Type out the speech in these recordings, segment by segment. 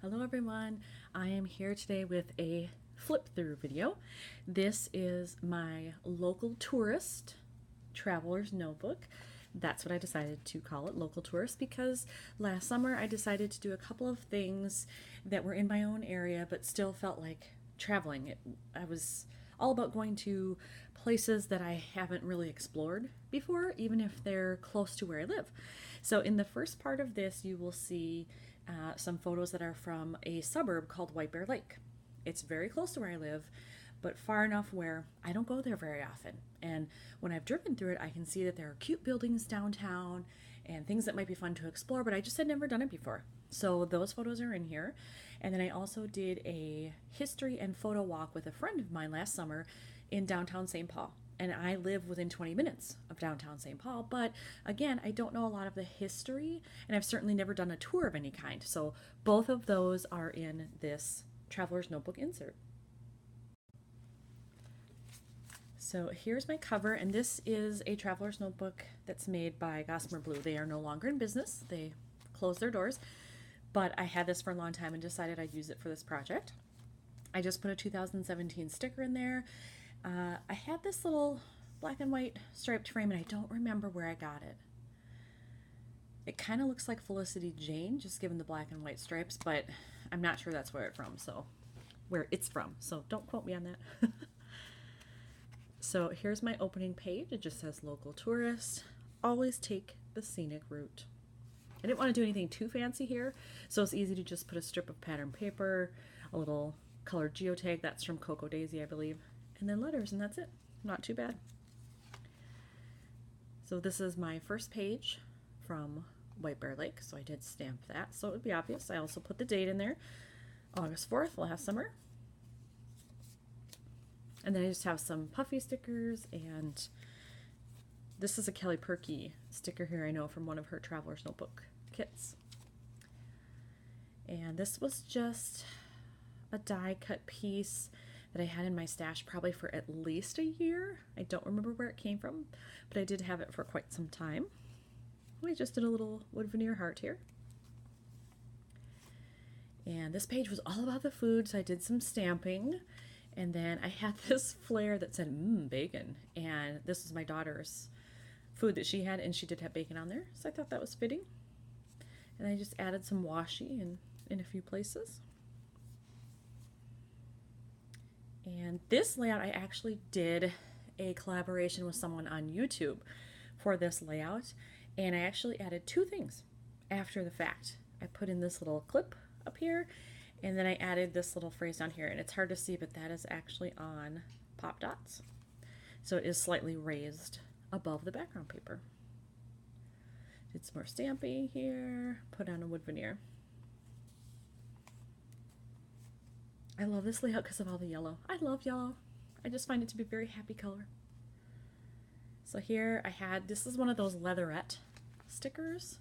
Hello everyone, I am here today with a flip-through video. This is my local tourist traveler's notebook. That's what I decided to call it, local tourist, because last summer I decided to do a couple of things that were in my own area but still felt like traveling. I was all about going to places that I haven't really explored before, even if they're close to where I live. So in the first part of this, you will see some photos that are from a suburb called White Bear Lake. It's very close to where I live, but far enough where I don't go there very often. And when I've driven through it, I can see that there are cute buildings downtown and things that might be fun to explore, but I just had never done it before. So those photos are in here. And then I also did a history and photo walk with a friend of mine last summer in downtown St. Paul. And I live within 20 minutes of downtown St. Paul, but again, I don't know a lot of the history, and I've certainly never done a tour of any kind. So both of those are in this Traveler's Notebook insert. So here's my cover, and this is a Traveler's Notebook that's made by Gossamer Blue. They are no longer in business. They closed their doors, but I had this for a long time and decided I'd use it for this project. I just put a 2017 sticker in there. I had this little black and white striped frame, and I don't remember where I got it. It kind of looks like Felicity Jane, just given the black and white stripes, but I'm not sure that's where it's from, so don't quote me on that. So here's my opening page. It just says local tourist, always take the scenic route. I didn't want to do anything too fancy here, so it's easy to just put a strip of pattern paper, a little colored geotag, that's from Cocoa Daisy, I believe, and then letters, and that's it. Not too bad. So this is my first page from White Bear Lake, so I did stamp that so it would be obvious. I also put the date in there, August 4th, last summer. And then I just have some puffy stickers, and this is a Kelly Perky sticker here I know from one of her Traveler's Notebook kits. And this was just a die cut piece that I had in my stash probably for at least a year. I don't remember where it came from, but I did have it for quite some time. We just did a little wood veneer heart here. And this page was all about the food, so I did some stamping. And then I had this flair that said, bacon. And this was my daughter's food that she had, and she did have bacon on there, so I thought that was fitting. And I just added some washi in a few places. And this layout, I actually did a collaboration with someone on YouTube for this layout, and I actually added two things after the fact. I put in this little clip up here, and then I added this little phrase down here, and it's hard to see, but that is actually on pop dots. So it is slightly raised above the background paper. Did some more stamping here, put on a wood veneer. I love this layout because of all the yellow. I love yellow. I just find it to be a very happy color. So here I had, this is one of those leatherette stickers.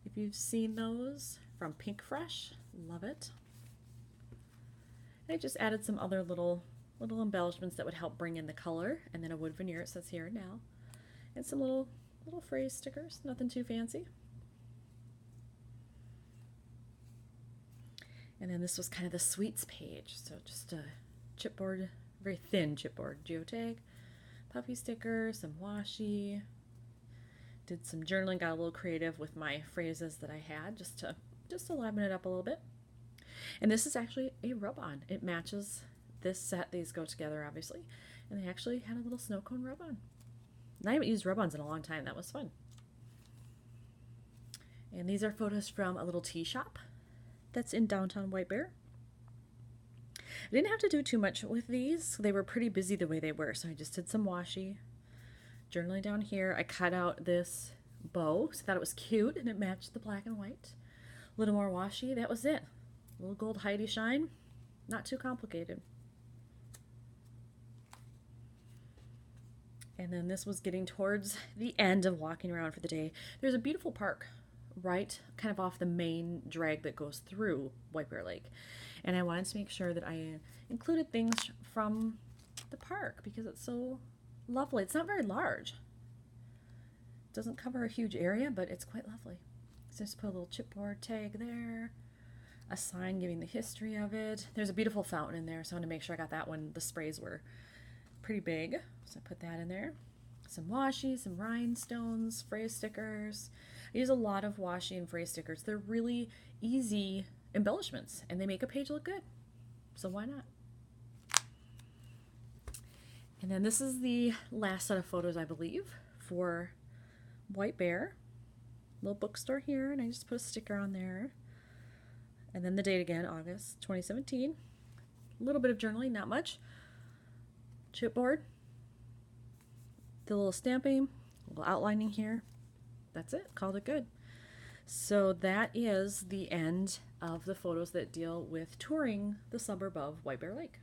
If you've seen those from Pink Fresh, love it. And I just added some other little embellishments that would help bring in the color, and then a wood veneer, it says here and now, and some little phrase stickers, nothing too fancy. And then this was kind of the sweets page, so just a chipboard, very thin chipboard geotag, puffy sticker, some washi, did some journaling, got a little creative with my phrases that I had just to liven it up a little bit. And this is actually a rub-on. It matches this set. These go together, obviously. And they actually had a little snow cone rub-on. And I haven't used rub-ons in a long time. That was fun. And these are photos from a little tea shop that's in downtown White Bear. I didn't have to do too much with these. They were pretty busy the way they were, so I just did some washi. Journaling down here, I cut out this bow, so I thought it was cute, and it matched the black and white. A little more washi, that was it. A little gold Heidi shine, not too complicated. And then this was getting towards the end of walking around for the day. There's a beautiful park right kind of off the main drag that goes through White Bear Lake. And I wanted to make sure that I included things from the park because it's so lovely. It's not very large. It doesn't cover a huge area, but it's quite lovely. So just put a little chipboard tag there. a sign giving the history of it. There's a beautiful fountain in there, so I want to make sure I got that one. The sprays were pretty big, so I put that in there. Some washi, some rhinestones, phrase stickers. I use a lot of washi and phrase stickers. They're really easy embellishments, and they make a page look good, so why not? And then this is the last set of photos, I believe, for White Bear. Little bookstore here, and I just put a sticker on there. And then the date again, August 2017. A little bit of journaling, not much. Chipboard. The little stamping, a little outlining here. That's it, called it good. So that is the end of the photos that deal with touring the suburb of White Bear Lake.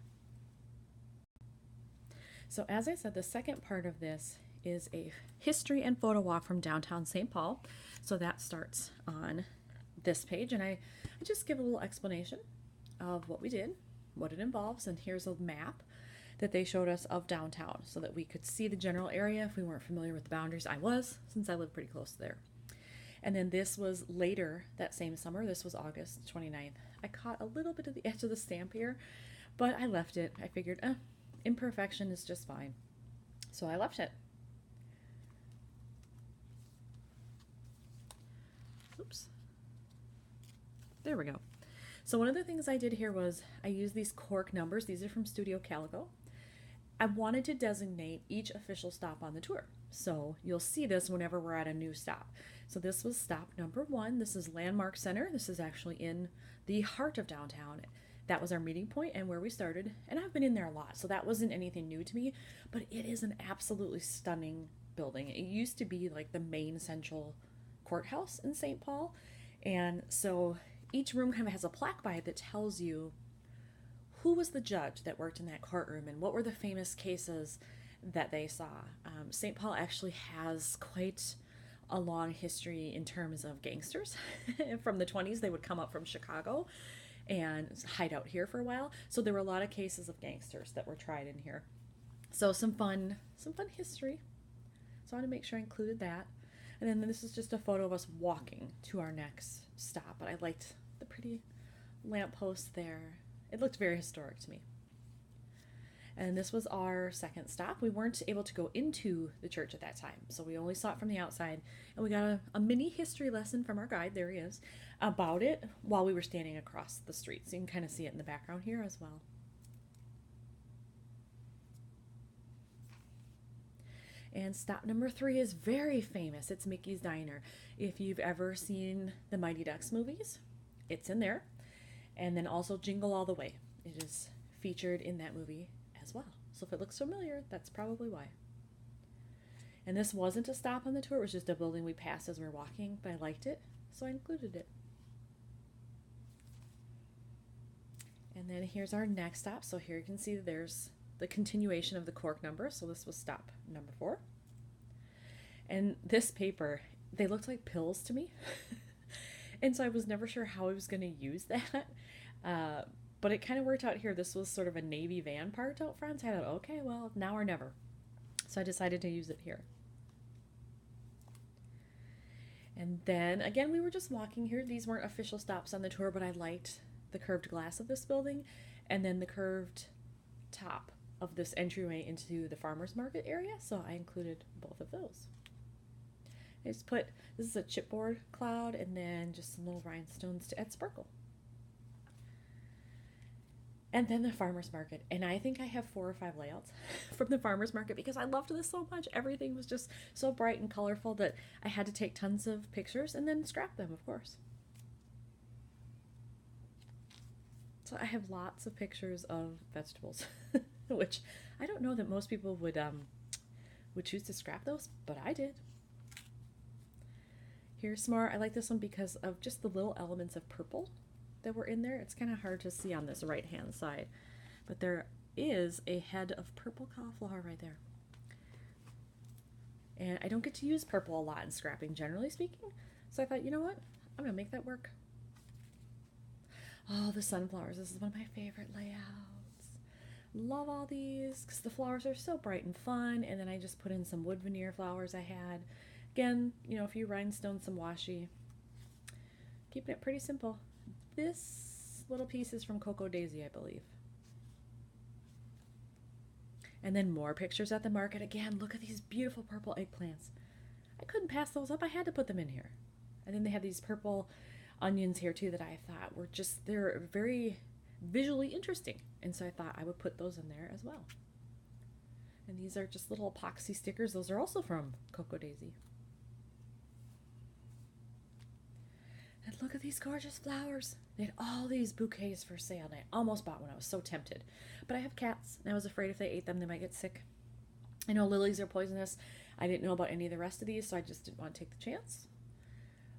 So as I said, the second part of this is a history and photo walk from downtown St. Paul. So that starts on this page, and I just give a little explanation of what we did, what it involves, and here's a map that they showed us of downtown so that we could see the general area if we weren't familiar with the boundaries. I was, since I live pretty close there. And then this was later that same summer. This was August 29th. I caught a little bit of the edge of the stamp here, but I left it. I figured, imperfection is just fine. So I left it. Oops. There we go. So one of the things I did here was I used these cork numbers. These are from Studio Calico. I wanted to designate each official stop on the tour. So you'll see this whenever we're at a new stop. So this was stop number 1. This is Landmark Center. This is actually in the heart of downtown. That was our meeting point and where we started. And I've been in there a lot, so that wasn't anything new to me, but it is an absolutely stunning building. It used to be like the main central courthouse in St. Paul. And so each room kind of has a plaque by it that tells you who was the judge that worked in that courtroom and what were the famous cases that they saw. St. Paul actually has quite a long history in terms of gangsters. From the 20s, they would come up from Chicago and hide out here for a while. So there were a lot of cases of gangsters that were tried in here. So some fun history. So I want to make sure I included that. And then this is just a photo of us walking to our next stop. But I liked the pretty lamppost there. It looked very historic to me. And this was our second stop. We weren't able to go into the church at that time, so we only saw it from the outside. And we got a mini history lesson from our guide, there he is, about it while we were standing across the street. So you can kind of see it in the background here as well. And stop number 3 is very famous. It's Mickey's Diner. If you've ever seen the Mighty Ducks movies, it's in there. And then also Jingle All the Way. It is featured in that movie as well. So if it looks familiar, that's probably why. And this wasn't a stop on the tour. It was just a building we passed as we were walking, but I liked it, so I included it. And then here's our next stop. So here you can see there's the continuation of the cork number. So this was stop number 4. And this paper, they looked like pills to me. And so I was never sure how I was going to use that. But it kind of worked out here. This was sort of a Navy van parked out front. So I thought, okay, well, now or never. So I decided to use it here. And then, again, we were just walking here. These weren't official stops on the tour, but I liked the curved glass of this building and then the curved top of this entryway into the farmer's market area. So I included both of those. I just put, this is a chipboard cloud and then just some little rhinestones to add sparkle. And then the farmer's market. And I think I have 4 or 5 layouts from the farmer's market because I loved this so much. Everything was just so bright and colorful that I had to take tons of pictures and then scrap them, of course. So I have lots of pictures of vegetables, which I don't know that most people would choose to scrap those, but I did. Here's some more. I like this one because of just the little elements of purple that were in there. It's kind of hard to see on this right hand side, but there is a head of purple cauliflower right there. And I don't get to use purple a lot in scrapping, generally speaking, so I thought, you know what, I'm gonna make that work. Oh, the sunflowers. This is one of my favorite layouts. Love all these because the flowers are so bright and fun. And then I just put in some wood veneer flowers I had. Again, you know, a few rhinestones, some washi. Keeping it pretty simple. This little pieces from Cocoa Daisy, I believe. And then more pictures at the market. Again, look at these beautiful purple eggplants. I couldn't pass those up. I had to put them in here. And then they have these purple onions here too that I thought were just, they're very visually interesting. And so I thought I would put those in there as well. And these are just little epoxy stickers. Those are also from Cocoa Daisy. And look at these gorgeous flowers. They had all these bouquets for sale, and I almost bought one. I was so tempted. But I have cats, and I was afraid if they ate them, they might get sick. I know lilies are poisonous. I didn't know about any of the rest of these, so I just didn't want to take the chance.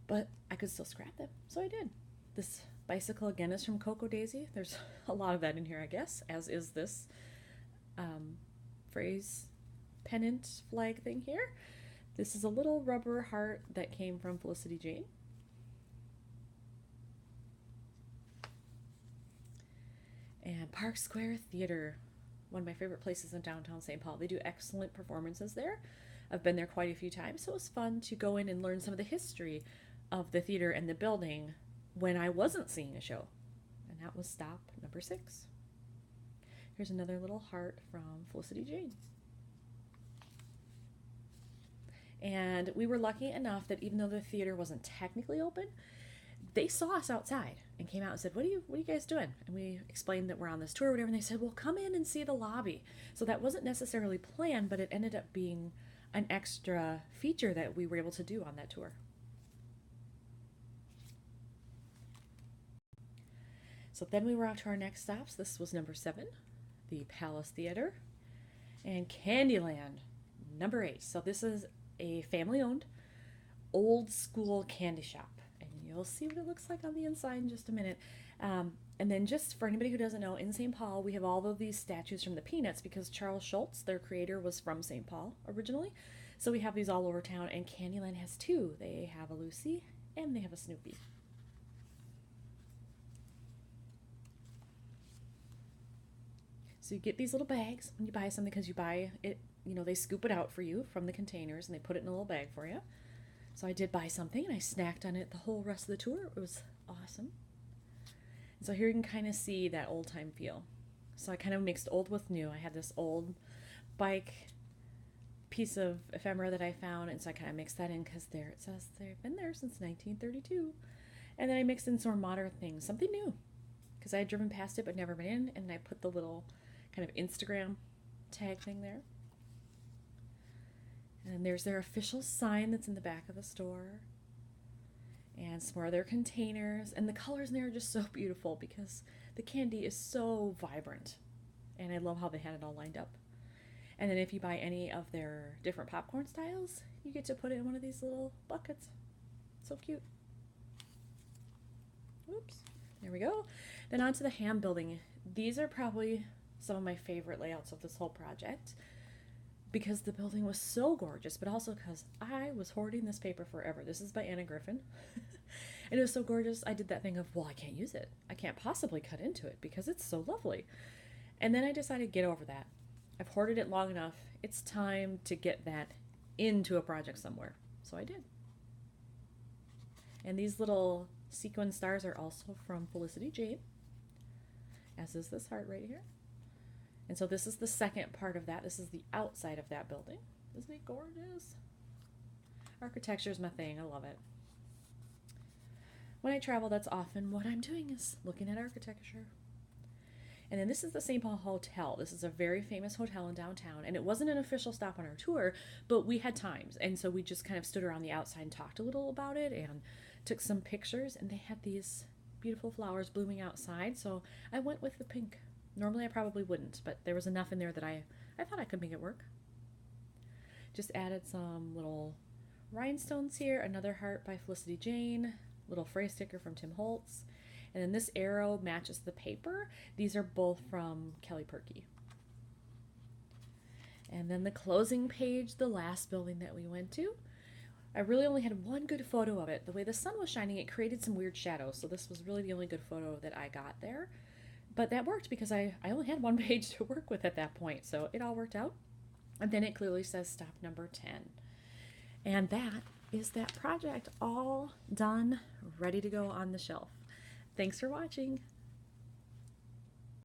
But I could still scrap them, so I did. This bicycle, again, is from Cocoa Daisy. There's a lot of that in here, I guess, as is this phrase pennant flag thing here. This is a little rubber heart that came from Felicity Jane. And Park Square Theater, one of my favorite places in downtown St. Paul. They do excellent performances there. I've been there quite a few times, so it was fun to go in and learn some of the history of the theater and the building when I wasn't seeing a show. And that was stop number 6. Here's another little heart from Felicity Jane. And we were lucky enough that even though the theater wasn't technically open, they saw us outside and came out and said, what are you guys doing? And we explained that we're on this tour or whatever, and they said, well, come in and see the lobby. So that wasn't necessarily planned, but it ended up being an extra feature that we were able to do on that tour. So then we were off to our next stops. This was number 7, the Palace Theater, and Candyland, number 8. So this is a family-owned, old-school candy shop. You'll see what it looks like on the inside in just a minute. And then just for anybody who doesn't know, in St. Paul, we have all of these statues from the Peanuts because Charles Schulz, their creator, was from St. Paul originally. So we have these all over town, and Candyland has 2. They have a Lucy and they have a Snoopy. So you get these little bags when you buy something because you buy it, they scoop it out for you from the containers and they put it in a little bag for you. So I did buy something, and I snacked on it the whole rest of the tour. It was awesome. And so here you can kind of see that old-time feel. So I kind of mixed old with new. I had this old bike piece of ephemera that I found, and so I kind of mixed that in because there it says they've been there since 1932. And then I mixed in some more modern things, something new, because I had driven past it but never been in, and I put the little kind of Instagram tag thing there. And there's their official sign that's in the back of the store. And some more of their containers. And the colors in there are just so beautiful because the candy is so vibrant. And I love how they had it all lined up. And then if you buy any of their different popcorn styles, you get to put it in one of these little buckets. So cute. Oops. There we go. Then on to the ham building. These are probably some of my favorite layouts of this whole project, because the building was so gorgeous, but also because I was hoarding this paper forever. This is by Anna Griffin. And it was so gorgeous, I did that thing of, well, I can't use it. I can't possibly cut into it because it's so lovely. And then I decided to get over that. I've hoarded it long enough. It's time to get that into a project somewhere. So I did. And these little sequin stars are also from Felicity Jane, as is this heart right here. And so this is the second part of that. This is the outside of that building. Isn't it gorgeous? Architecture is my thing. I love it. When I travel, that's often what I'm doing, is looking at architecture. And then this is the St. Paul Hotel. This is a very famous hotel in downtown. And it wasn't an official stop on our tour, but we had times. And so we just kind of stood around the outside and talked a little about it and took some pictures. And they had these beautiful flowers blooming outside. So I went with the pink. Normally I probably wouldn't, but there was enough in there that I thought I could make it work. Just added some little rhinestones here, another heart by Felicity Jane, little phrase sticker from Tim Holtz, and then this arrow matches the paper. These are both from Kelly Perky. And then the closing page, the last building that we went to. I really only had one good photo of it. The way the sun was shining, it created some weird shadows, so this was really the only good photo that I got there. But that worked because I only had one page to work with at that point, so it all worked out. And then it clearly says stop number 10. And that is that project all done, ready to go on the shelf. Thanks for watching.